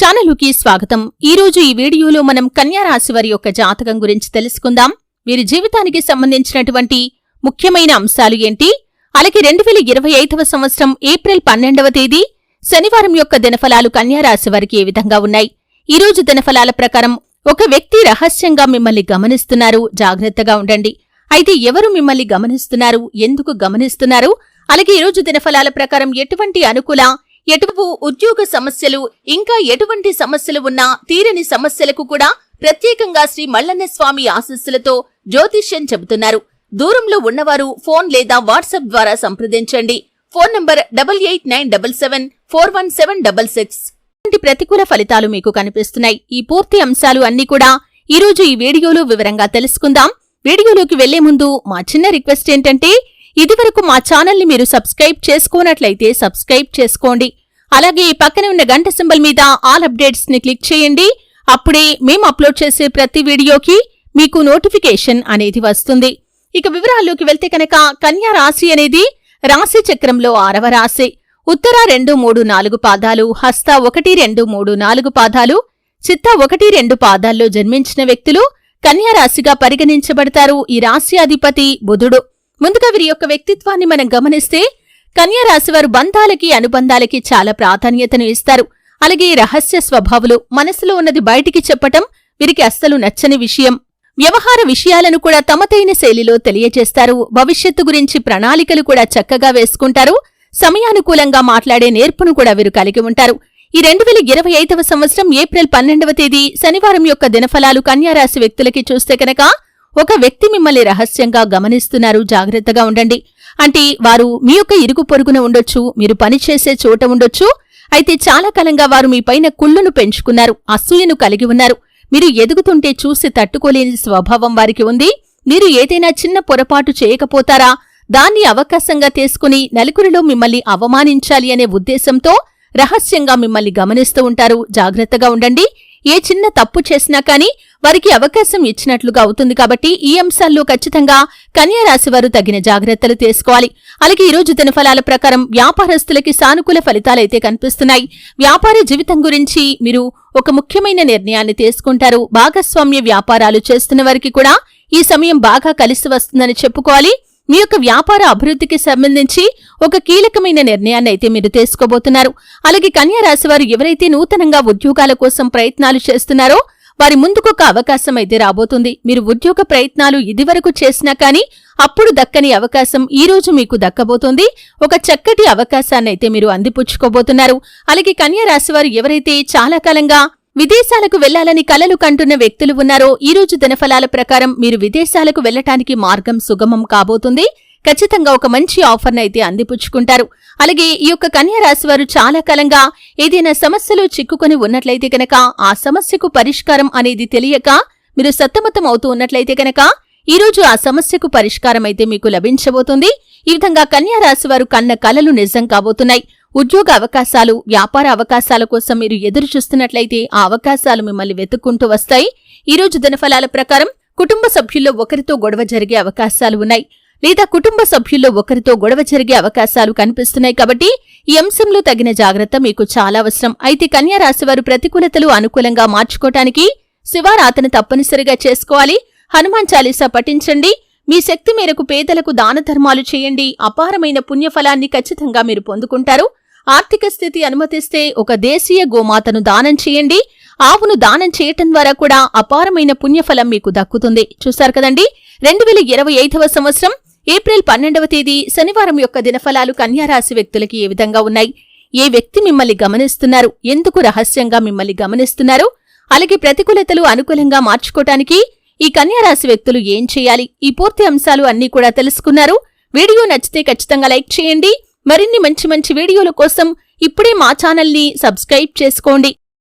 ఛానలుకి స్వాగతం. ఈరోజు ఈ వీడియోలో మనం కన్యా రాశి వారి యొక్క జాతకం గురించి తెలుసుకుందాం. వీరి జీవితానికి సంబంధించినటువంటి ముఖ్యమైన అంశాలు ఏంటి, అలాగే 2025వ సంవత్సరం ఏప్రిల్ 12వ తేదీ శనివారం యొక్క దినఫలాలు కన్యా రాశి వారికి ఏ విధంగా ఉన్నాయి. ఈ రోజు దినఫలాల ప్రకారం ఒక వ్యక్తి రహస్యంగా మిమ్మల్ని గమనిస్తున్నారు, జాగ్రత్తగా ఉండండి. అయితే ఎవరు మిమ్మల్ని గమనిస్తున్నారు, ఎందుకు గమనిస్తున్నారు, అలాగే ఈరోజు దినఫలాల ప్రకారం ఎటువంటి అనుకూల ఉద్యోగ సమస్యలు ఇంకా ఎటువంటి సమస్యలు ఉన్నా తీరని సమస్యలకు కూడా ప్రత్యేకంగా శ్రీ మల్లన్న స్వామి ఆశీస్సులతో జ్యోతిష్యం చెబుతున్నారు. దూరంలో ఉన్నవారు ఫోన్ లేదా వాట్సాప్ ద్వారా సంప్రదించండి. Phone number 8897741766. ప్రతికూల ఫలితాలు మీకు కనిపిస్తున్నాయి. ఈ పూర్తి అంశాలు అన్ని కూడా ఈరోజు ఈ వీడియోలో వివరంగా తెలుసుకుందాం. వీడియోలోకి వెళ్లే ముందు మా చిన్న రిక్వెస్ట్ ఏంటంటే, ఇదివరకు మా ఛానల్ని మీరు సబ్స్క్రైబ్ చేసుకోనట్లయితే సబ్స్క్రైబ్ చేసుకోండి. అలాగే పక్కనే ఉన్న గంట సింబల్ మీద ఆల్ అప్డేట్స్ ని క్లిక్ చేయండి. అప్పుడే మేము అప్లోడ్ చేసే ప్రతి వీడియోకి మీకు నోటిఫికేషన్ అనేది వస్తుంది. ఇక వివరాల్లోకి వెళ్తే కనుక కన్యా రాశి అనేది రాశి చక్రంలో 6వ రాశి. ఉత్తర 2, 3, 4 పాదాలు, హస్త 1, 2, 3, 4 పాదాలు, చిత్త 1, 2 పాదాల్లో జన్మించిన వ్యక్తులు కన్యా రాశిగా పరిగణించబడతారు. ఈ రాశి అధిపతి బుధుడు. ముందుగా వీరి యొక్క వ్యక్తిత్వాన్ని మనం గమనిస్తే కన్యా రాశివారు బంధాలకి అనుబంధాలకి చాలా ప్రాధాన్యతను ఇస్తారు. అలాగే రహస్య స్వభావులు, మనసులో ఉన్నది బయటికి చెప్పటం వీరికి అస్సలు నచ్చని విషయం. వ్యవహార విషయాలను కూడా తమదైన శైలిలో తెలియజేస్తారు. భవిష్యత్తు గురించి ప్రణాళికలు కూడా చక్కగా వేసుకుంటారు. సమయానుకూలంగా మాట్లాడే నేర్పును కూడా వీరు కలిగి ఉంటారు. ఈ 2025వ సంవత్సరం ఏప్రిల్ 12వ తేదీ శనివారం యొక్క దినఫలాలు కన్యా రాశి వ్యక్తులకి చూస్తే కనుక ఒక వ్యక్తి మిమ్మల్ని రహస్యంగా గమనిస్తున్నారు, జాగ్రత్తగా ఉండండి. అంటే వారు మీ యొక్క ఇరుగు పొరుగున ఉండొచ్చు, మీరు పనిచేసే చోట ఉండొచ్చు. అయితే చాలా కాలంగా వారు మీ పైన కుళ్ళును పెంచుకున్నారు, అసూయను కలిగి ఉన్నారు. మీరు ఎదుగుతుంటే చూసి తట్టుకోలేని స్వభావం వారికి ఉంది. మీరు ఏదైనా చిన్న పొరపాటు చేయకపోతారా, దాన్ని అవకాశంగా తీసుకుని నలుగురిలో మిమ్మల్ని అవమానించాలి అనే ఉద్దేశంతో రహస్యంగా మిమ్మల్ని గమనిస్తూ ఉంటారు, జాగ్రత్తగా ఉండండి. ఏ చిన్న తప్పు చేసినా కానీ వారికి అవకాశం ఇచ్చినట్లుగా అవుతుంది. కాబట్టి ఈ అంశాల్లో ఖచ్చితంగా కన్యా రాశివారు తగిన జాగ్రత్తలు తీసుకోవాలి. అలాగే ఈరోజు దినఫలాల ప్రకారం వ్యాపారస్తులకి సానుకూల ఫలితాలైతే కనిపిస్తున్నాయి. వ్యాపార జీవితం గురించి మీరు ఒక ముఖ్యమైన నిర్ణయాన్ని తీసుకుంటారు. భాగస్వామ్య వ్యాపారాలు చేస్తున్న వారికి కూడా ఈ సమయం బాగా కలిసి వస్తుందని చెప్పుకోవాలి. మీ యొక్క వ్యాపార అభివృద్ధికి సంబంధించి ఒక కీలకమైన నిర్ణయాన్ని అయితే మీరు తీసుకోబోతున్నారు. అలాగే కన్యా రాశివారు ఎవరైతే నూతనంగా ఉద్యోగాల కోసం ప్రయత్నాలు చేస్తున్నారో వారి ముందుకొక అవకాశం అయితే రాబోతుంది. మీరు ఉద్యోగ ప్రయత్నాలు ఇదివరకు చేసినా కానీ అప్పుడు దక్కని అవకాశం ఈ రోజు మీకు దక్కబోతోంది. ఒక చక్కటి అవకాశాన్నైతే మీరు అందిపుచ్చుకోబోతున్నారు. అలాగే కన్యా రాశివారు ఎవరైతే చాలా కాలంగా విదేశాలకు వెళ్లాలని కలలు కంటున్న వ్యక్తులు ఉన్నారో ఈ రోజు దినఫలాల ప్రకారం మీరు విదేశాలకు వెళ్లటానికి మార్గం సుగమం కాబోతుంది. ఖచ్చితంగా ఒక మంచి ఆఫర్నైతే అందిపుచ్చుకుంటారు. అలాగే ఈ యొక్క కన్యా రాశివారు చాలా కాలంగా ఏదైనా సమస్యలో చిక్కుకొని ఉన్నట్లయితే కనుక ఆ సమస్యకు పరిష్కారం అనేది తెలియక మీరు సతమతం అవుతూ ఉన్నట్లయితే కనుక ఈ రోజు ఆ సమస్యకు పరిష్కారం అయితే మీకు లభించబోతుంది. ఈ విధంగా కన్యా రాశివారు కన్న కలలు నిజం కాబోతున్నాయి. ఉద్యోగ అవకాశాలు, వ్యాపార అవకాశాల కోసం మీరు ఎదురు చూస్తున్నట్లయితే ఆ అవకాశాలు మిమ్మల్ని వెతుక్కుంటూ వస్తాయి. ఈ రోజు దినఫలాల ప్రకారం కుటుంబ సభ్యుల్లో ఒకరితో గొడవ జరిగే అవకాశాలు ఉన్నాయి, లేదా కుటుంబ సభ్యుల్లో ఒకరితో గొడవ జరిగే అవకాశాలు కనిపిస్తున్నాయి. కాబట్టి ఈ అంశంలో తగిన జాగ్రత్త మీకు చాలా అవసరం. అయితే కన్యా రాశివారు ప్రతికూలతలు అనుకూలంగా మార్చుకోవటానికి శివారాధన తప్పనిసరిగా చేసుకోవాలి. హనుమాన్ చాలీసా పఠించండి. మీ శక్తి మేరకు పేదలకు దాన ధర్మాలు చేయండి. అపారమైన పుణ్యఫలాన్ని ఖచ్చితంగా మీరు పొందుకుంటారు. ఆర్థిక స్థితి అనుమతిస్తే ఒక దేశీయ గోమాతను దానం చేయండి. ఆవును దానం చేయటం ద్వారా కూడా అపారమైన పుణ్యఫలం మీకు దక్కుతుంది. చూశారు కదండి, 2025వ సంవత్సరం ఏప్రిల్ 12వ తేదీ శనివారం యొక్క దినఫలాలు కన్యా రాశి వ్యక్తులకి ఏ విధంగా ఉన్నాయి. ఏ వ్యక్తి మిమ్మల్ని గమనిస్తున్నారు, ఎందుకు రహస్యంగా మిమ్మల్ని గమనిస్తున్నారు, అలాగే ప్రతికూలతలు అనుకూలంగా మార్చుకోవటానికి ఈ కన్యా రాశి వ్యక్తులు ఏం చేయాలి, ఈ పూర్తి అంశాలు అన్నీ కూడా తెలుసుకున్నారు. వీడియో నచ్చితే ఖచ్చితంగా లైక్ చేయండి. మరిన్ని మంచి మంచి వీడియోల కోసం ఇప్పుడే మా ఛానల్ని సబ్స్క్రైబ్ చేసుకోండి.